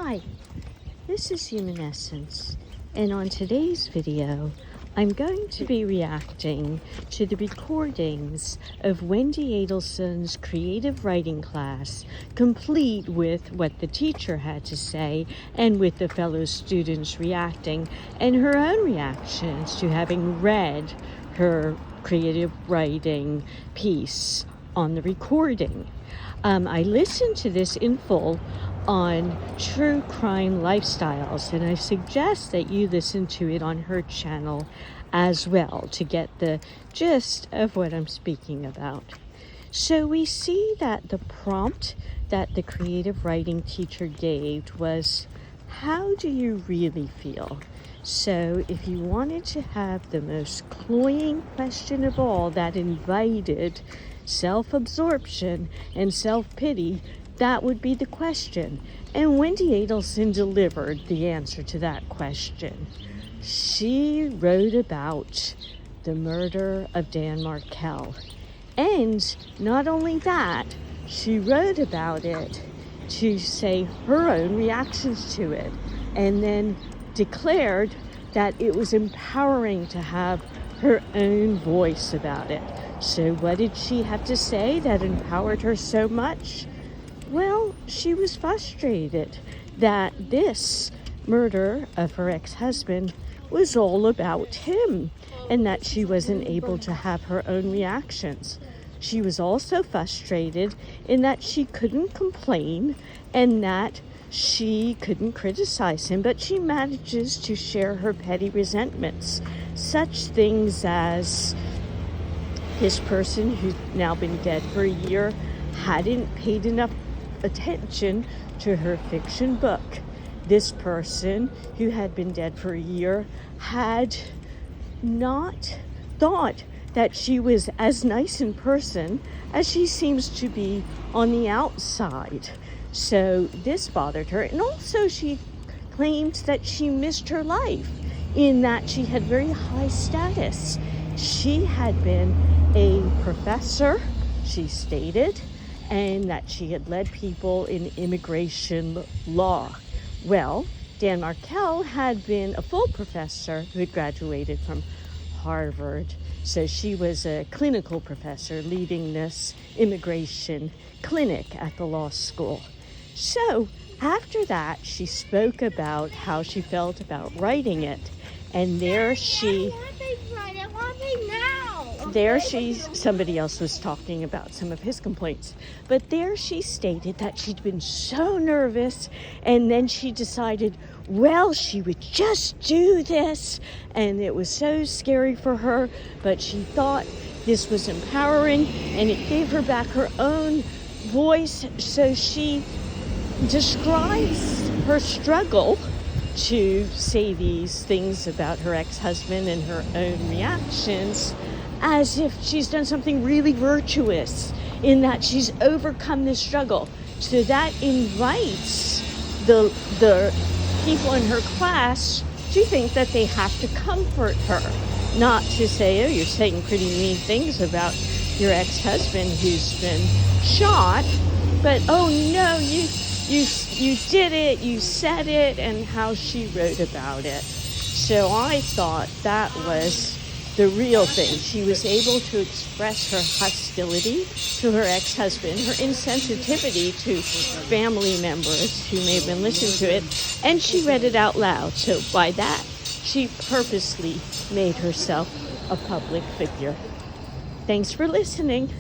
Hi, this is Human Essence, and on today's video, I'm going to be reacting to the recordings of Wendy Adelson's creative writing class, complete with what the teacher had to say and with the fellow students reacting and her own reactions to having read her creative writing piece on the recording. I listened to this in full on True Crime Lifestyles, and I suggest that you listen to it on her channel as well to get the gist of what I'm speaking about. So we see that the prompt that the creative writing teacher gave was, how do you really feel? So if you wanted to have the most cloying question of all that invited self-absorption and self-pity, that would be the question. And Wendy Adelson delivered the answer to that question. She wrote about the murder of Dan Markell. And not only that, she wrote about it to say her own reactions to it, and then declared that it was empowering to have her own voice about it. So what did she have to say that empowered her so much? Well, she was frustrated that this murder of her ex-husband was all about him and that she wasn't able to have her own reactions. She was also frustrated in that she couldn't complain and that she couldn't criticize him, but she manages to share her petty resentments. Such things as this person who's now been dead for a year hadn't paid enough attention to her fiction book. This person who had been dead for a year had not thought that she was as nice in person as she seems to be on the outside. So this bothered her. And also she claimed that she missed her life in that she had very high status. She had been a professor, she stated, and that she had led people in immigration law. Well, Dan Markell had been a full professor who had graduated from Harvard. So she was a clinical professor leading this immigration clinic at the law school. So after that, she spoke about how she felt about writing it. And somebody else was talking about some of his complaints. But there she stated that she'd been so nervous, and then she decided, well, she would just do this, and it was so scary for her, but she thought this was empowering, and it gave her back her own voice. So she describes her struggle to say these things about her ex-husband and her own reactions as if she's done something really virtuous in that she's overcome this struggle. So that invites the people in her class to think that they have to comfort her, not to say, oh, you're saying pretty mean things about your ex-husband who's been shot, but oh no, you did it, you said it, and how she wrote about it. So I thought that was the real thing. She was able to express her hostility to her ex-husband, her insensitivity to family members who may have been listening to it, and she read it out loud. So by that, she purposely made herself a public figure. Thanks for listening.